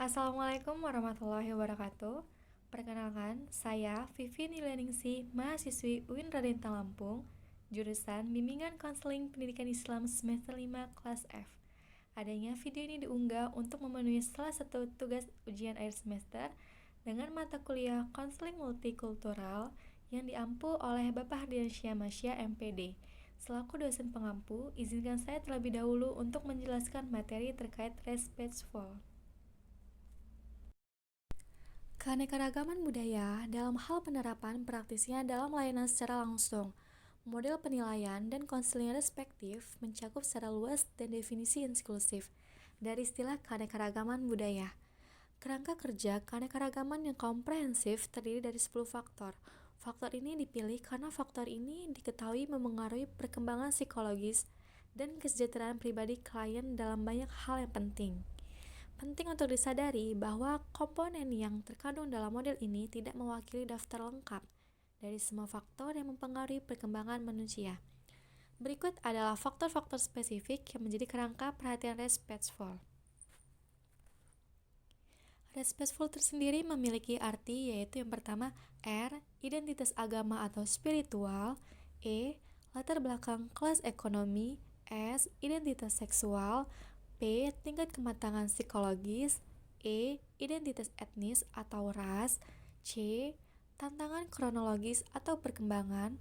Assalamualaikum warahmatullahi wabarakatuh. Perkenalkan, saya Vivi Nileningsi, mahasiswi UIN Raden Lampung, jurusan Bimbingan Konseling Pendidikan Islam semester 5 kelas F. Adanya video ini diunggah untuk memenuhi salah satu tugas ujian akhir semester dengan mata kuliah Konseling Multikultural yang diampu oleh Bapak Hardiansyah Masya MPD. Selaku dosen pengampu, izinkan saya terlebih dahulu untuk menjelaskan materi terkait respectful. Keanekaragaman budaya dalam hal penerapan praktisnya dalam layanan secara langsung, model penilaian dan konseling respektif mencakup secara luas dan definisi inklusif dari istilah keanekaragaman budaya. Kerangka kerja keanekaragaman yang komprehensif terdiri dari 10 faktor. Faktor ini dipilih karena faktor ini diketahui memengaruhi perkembangan psikologis dan kesejahteraan pribadi klien dalam banyak hal yang penting. Penting untuk disadari bahwa komponen yang terkandung dalam model ini tidak mewakili daftar lengkap dari semua faktor yang mempengaruhi perkembangan manusia. Berikut adalah faktor-faktor spesifik yang menjadi kerangka perhatian respectful. Respectful tersendiri memiliki arti yaitu yang pertama R. Identitas agama atau spiritual, E. Latar belakang kelas ekonomi, S. Identitas seksual, P. Tingkat kematangan psikologis, E. Identitas etnis atau ras, C. Tantangan kronologis atau perkembangan,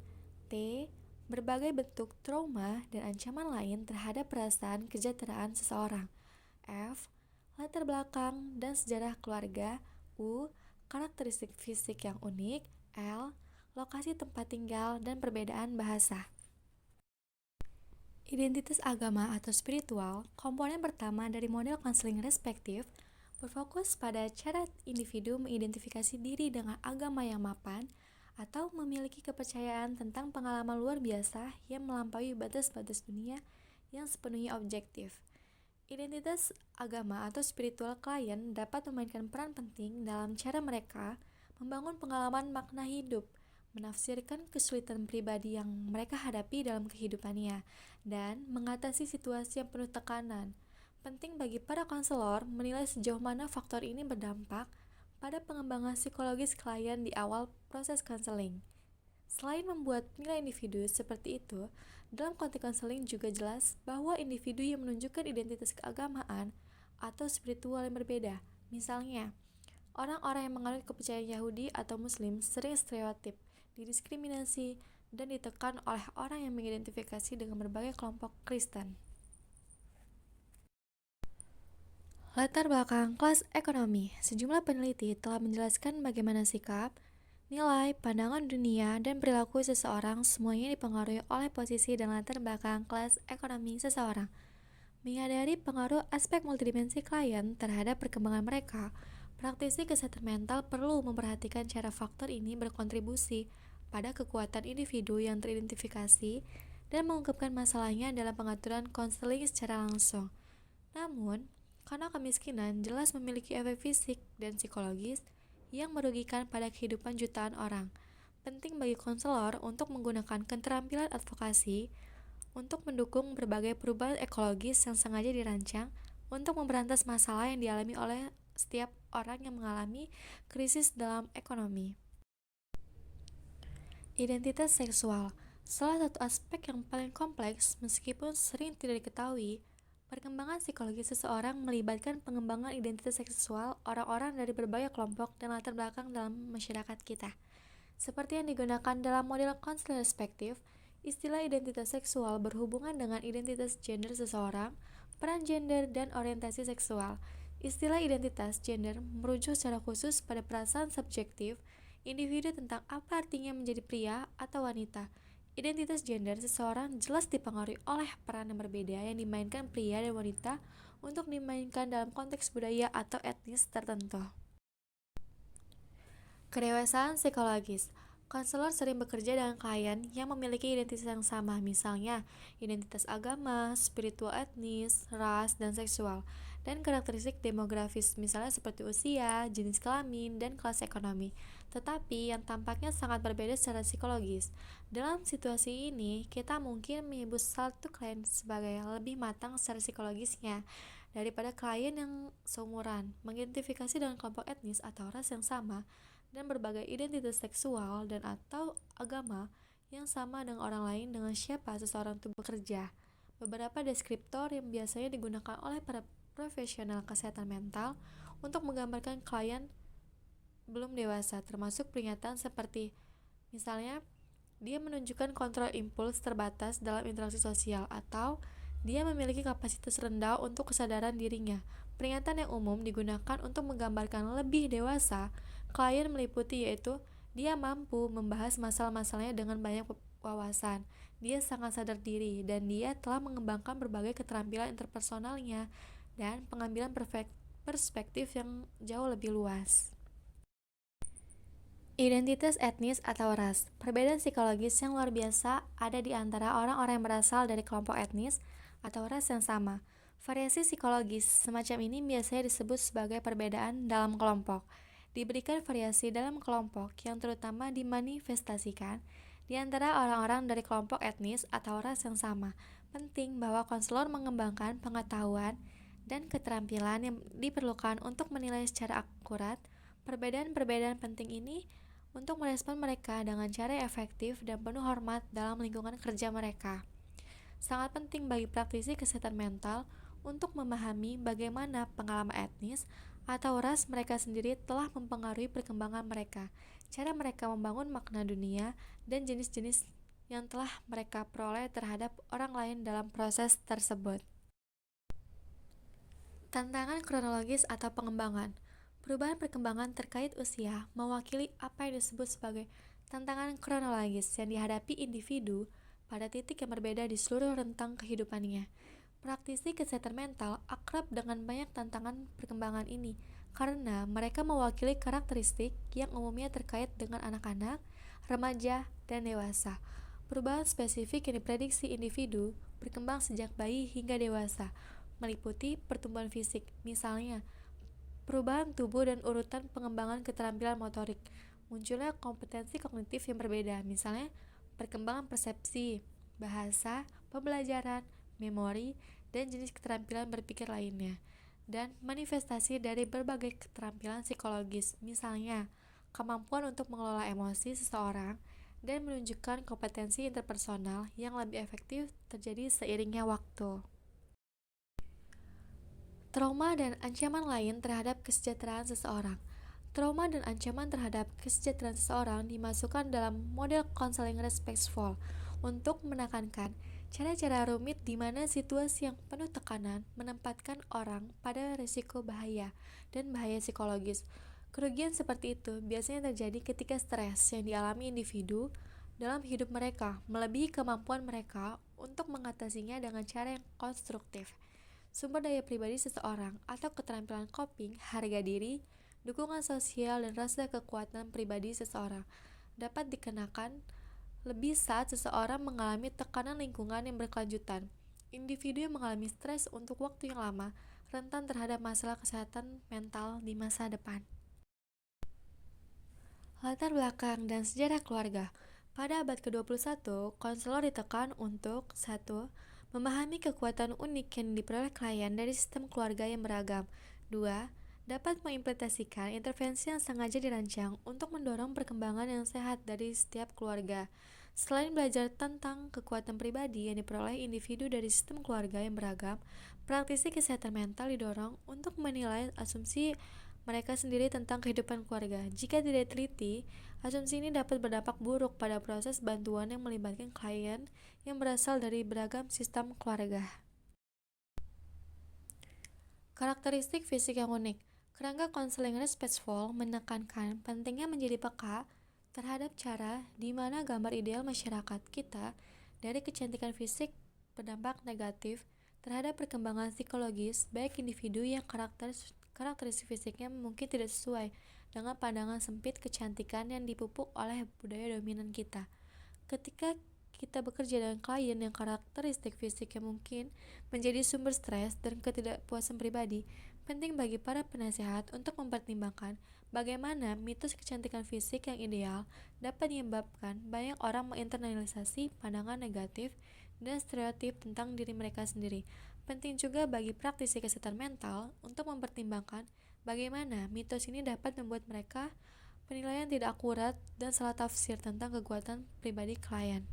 T. Berbagai bentuk trauma dan ancaman lain terhadap perasaan kesejahteraan seseorang, F. Latar belakang dan sejarah keluarga, U. Karakteristik fisik yang unik, L. Lokasi tempat tinggal dan perbedaan bahasa. Identitas agama atau spiritual, komponen pertama dari model konseling respektif, berfokus pada cara individu mengidentifikasi diri dengan agama yang mapan atau memiliki kepercayaan tentang pengalaman luar biasa yang melampaui batas-batas dunia yang sepenuhnya objektif. Identitas agama atau spiritual klien dapat memainkan peran penting dalam cara mereka membangun pengalaman makna hidup, menafsirkan kesulitan pribadi yang mereka hadapi dalam kehidupannya, dan mengatasi situasi yang penuh tekanan. Penting bagi para konselor menilai sejauh mana faktor ini berdampak pada pengembangan psikologis klien di awal proses konseling. Selain membuat nilai individu seperti itu, dalam konteks konseling juga jelas bahwa individu yang menunjukkan identitas keagamaan atau spiritual yang berbeda. Misalnya, orang-orang yang menganut kepercayaan Yahudi atau Muslim sering stereotip, didiskriminasi, dan ditekan oleh orang yang mengidentifikasi dengan berbagai kelompok Kristen. Latar belakang kelas ekonomi. Sejumlah peneliti telah menjelaskan bagaimana sikap, nilai, pandangan dunia, dan perilaku seseorang semuanya dipengaruhi oleh posisi dan latar belakang kelas ekonomi seseorang. Menyadari pengaruh aspek multidimensi klien terhadap perkembangan mereka, praktisi kesehatan mental perlu memperhatikan cara faktor ini berkontribusi pada kekuatan individu yang teridentifikasi dan mengungkapkan masalahnya dalam pengaturan konseling secara langsung. Namun, karena kemiskinan jelas memiliki efek fisik dan psikologis yang merugikan pada kehidupan jutaan orang, penting bagi konselor untuk menggunakan keterampilan advokasi untuk mendukung berbagai perubahan ekologis yang sengaja dirancang untuk memberantas masalah yang dialami oleh setiap orang yang mengalami krisis dalam ekonomi. Identitas seksual, salah satu aspek yang paling kompleks meskipun sering tidak diketahui. Perkembangan psikologi seseorang melibatkan pengembangan identitas seksual orang-orang dari berbagai kelompok dan latar belakang dalam masyarakat kita. Seperti yang digunakan dalam model konseling respektif, istilah identitas seksual berhubungan dengan identitas gender seseorang, peran gender, dan orientasi seksual. Istilah identitas gender merujuk secara khusus pada perasaan subjektif individu tentang apa artinya menjadi pria atau wanita. Identitas gender seseorang jelas dipengaruhi oleh peran yang berbeda yang dimainkan pria dan wanita untuk dimainkan dalam konteks budaya atau etnis tertentu. Kedewasaan psikologis. Konselor sering bekerja dengan klien yang memiliki identitas yang sama, misalnya identitas agama, spiritual etnis, ras, dan seksual, dan karakteristik demografis, misalnya seperti usia, jenis kelamin, dan kelas ekonomi. Tetapi yang tampaknya sangat berbeda secara psikologis. Dalam situasi ini, kita mungkin menyebut satu klien sebagai lebih matang secara psikologisnya, daripada klien yang seumuran, mengidentifikasi dengan kelompok etnis atau ras yang sama, dan berbagai identitas seksual dan atau agama yang sama dengan orang lain dengan siapa seseorang itu bekerja. Beberapa deskriptor yang biasanya digunakan oleh para profesional kesehatan mental untuk menggambarkan klien belum dewasa, termasuk peringatan seperti misalnya dia menunjukkan kontrol impuls terbatas dalam interaksi sosial atau dia memiliki kapasitas rendah untuk kesadaran dirinya. Peringatan yang umum digunakan untuk menggambarkan lebih dewasa klien meliputi yaitu dia mampu membahas masalah-masalahnya dengan banyak wawasan, dia sangat sadar diri, dan dia telah mengembangkan berbagai keterampilan interpersonalnya dan pengambilan perspektif yang jauh lebih luas. Identitas etnis atau ras. Perbedaan psikologis yang luar biasa ada di antara orang-orang yang berasal dari kelompok etnis atau ras yang sama. Variasi psikologis semacam ini biasanya disebut sebagai perbedaan dalam kelompok. Diberikan variasi dalam kelompok yang terutama dimanifestasikan di antara orang-orang dari kelompok etnis atau ras yang sama. Penting bahwa konselor mengembangkan pengetahuan dan keterampilan yang diperlukan untuk menilai secara akurat perbedaan-perbedaan penting ini untuk merespon mereka dengan cara yang efektif dan penuh hormat dalam lingkungan kerja mereka. Sangat penting bagi praktisi kesehatan mental untuk memahami bagaimana pengalaman etnis atau ras mereka sendiri telah mempengaruhi perkembangan mereka, cara mereka membangun makna dunia, dan jenis-jenis yang telah mereka peroleh terhadap orang lain dalam proses tersebut. Tantangan kronologis atau pengembangan. Perubahan perkembangan terkait usia mewakili apa yang disebut sebagai tantangan kronologis yang dihadapi individu pada titik yang berbeda di seluruh rentang kehidupannya. Praktisi kesehatan mental akrab dengan banyak tantangan perkembangan ini karena mereka mewakili karakteristik yang umumnya terkait dengan anak-anak, remaja, dan dewasa. Perubahan spesifik yang diprediksi individu berkembang sejak bayi hingga dewasa, meliputi pertumbuhan fisik, misalnya perubahan tubuh dan urutan pengembangan keterampilan motorik, munculnya kompetensi kognitif yang berbeda, misalnya perkembangan persepsi, bahasa, pembelajaran, memori, dan jenis keterampilan berpikir lainnya, dan manifestasi dari berbagai keterampilan psikologis, misalnya kemampuan untuk mengelola emosi seseorang dan menunjukkan kompetensi interpersonal yang lebih efektif terjadi seiringnya waktu. Trauma dan ancaman lain terhadap kesejahteraan seseorang. Trauma dan ancaman terhadap kesejahteraan seseorang dimasukkan dalam model counseling respectful untuk menekankan cara-cara rumit di mana situasi yang penuh tekanan menempatkan orang pada risiko bahaya dan bahaya psikologis. Kerugian seperti itu biasanya terjadi ketika stres yang dialami individu dalam hidup mereka melebihi kemampuan mereka untuk mengatasinya dengan cara yang konstruktif. Sumber daya pribadi seseorang atau keterampilan coping, harga diri, dukungan sosial, dan rasa kekuatan pribadi seseorang dapat dikenakan lebih saat seseorang mengalami tekanan lingkungan yang berkelanjutan. Individu yang mengalami stres untuk waktu yang lama rentan terhadap masalah kesehatan mental di masa depan. Latar belakang dan sejarah keluarga. Pada abad ke-21, konselor ditekan untuk 1. Memahami kekuatan unik yang diperoleh klien dari sistem keluarga yang beragam. 2. Dapat mengimplementasikan intervensi yang sengaja dirancang untuk mendorong perkembangan yang sehat dari setiap keluarga. Selain belajar tentang kekuatan pribadi yang diperoleh individu dari sistem keluarga yang beragam, praktisi kesehatan mental didorong untuk menilai asumsi mereka sendiri tentang kehidupan keluarga. Jika tidak teliti, asumsi ini dapat berdampak buruk pada proses bantuan yang melibatkan klien yang berasal dari beragam sistem keluarga. Karakteristik fisik yang unik. Kerangka konseling respectful menekankan pentingnya menjadi peka terhadap cara di mana gambar ideal masyarakat kita dari kecantikan fisik berdampak negatif terhadap perkembangan psikologis baik individu yang karakteristik fisiknya mungkin tidak sesuai dengan pandangan sempit kecantikan yang dipupuk oleh budaya dominan kita. Ketika kita bekerja dengan klien yang karakteristik fisiknya mungkin menjadi sumber stres dan ketidakpuasan pribadi, penting bagi para penasehat untuk mempertimbangkan bagaimana mitos kecantikan fisik yang ideal dapat menyebabkan banyak orang menginternalisasi pandangan negatif dan stereotip tentang diri mereka sendiri. Penting juga bagi praktisi kesehatan mental untuk mempertimbangkan bagaimana mitos ini dapat membuat mereka penilaian tidak akurat dan salah tafsir tentang kekuatan pribadi klien.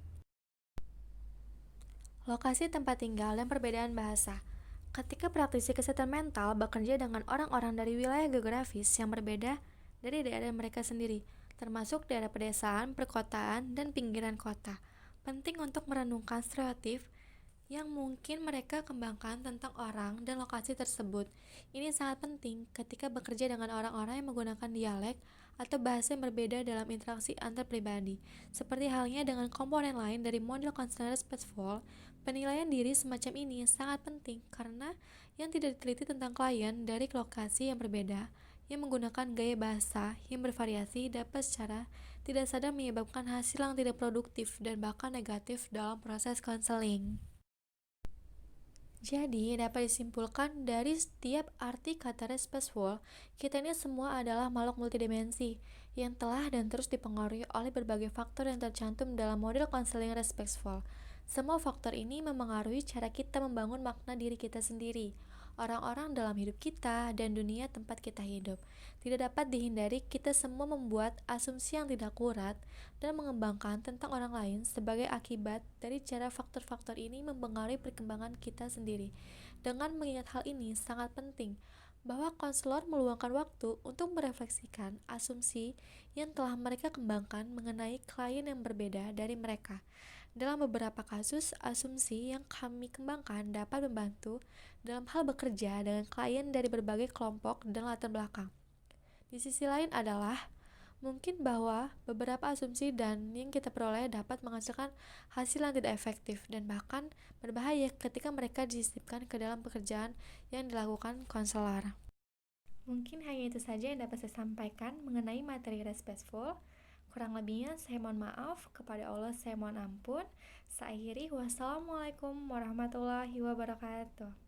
Lokasi tempat tinggal dan perbedaan bahasa. Ketika praktisi kesehatan mental bekerja dengan orang-orang dari wilayah geografis yang berbeda dari daerah mereka sendiri, termasuk daerah pedesaan, perkotaan, dan pinggiran kota, penting untuk merenungkan stereotip yang mungkin mereka kembangkan tentang orang dan lokasi tersebut. Ini sangat penting ketika bekerja dengan orang-orang yang menggunakan dialek atau bahasa yang berbeda dalam interaksi antar pribadi. Seperti halnya dengan komponen lain dari model konselor respectful, penilaian diri semacam ini sangat penting karena yang tidak diteliti tentang klien dari lokasi yang berbeda yang menggunakan gaya bahasa yang bervariasi dapat secara tidak sadar menyebabkan hasil yang tidak produktif dan bahkan negatif dalam proses konseling. Jadi, dapat disimpulkan dari setiap arti kata respectful, kita ini semua adalah makhluk multidimensi yang telah dan terus dipengaruhi oleh berbagai faktor yang tercantum dalam model konseling respectful. Semua faktor ini memengaruhi cara kita membangun makna diri kita sendiri, orang-orang dalam hidup kita, dan dunia tempat kita hidup. Tidak dapat dihindari kita semua membuat asumsi yang tidak akurat dan mengembangkan tentang orang lain sebagai akibat dari cara faktor-faktor ini mempengaruhi perkembangan kita sendiri. Dengan mengingat hal ini sangat penting bahwa konselor meluangkan waktu untuk merefleksikan asumsi yang telah mereka kembangkan mengenai klien yang berbeda dari mereka. Dalam beberapa kasus, asumsi yang kami kembangkan dapat membantu dalam hal bekerja dengan klien dari berbagai kelompok dan latar belakang. Di sisi lain adalah mungkin bahwa beberapa asumsi dan yang kita peroleh dapat menghasilkan hasil yang tidak efektif dan bahkan berbahaya ketika mereka disisipkan ke dalam pekerjaan yang dilakukan konselor. Mungkin hanya itu saja yang dapat saya sampaikan mengenai materi respectful. Kurang lebihnya saya mohon maaf, kepada Allah saya mohon ampun. Saya akhiri, wassalamualaikum warahmatullahi wabarakatuh.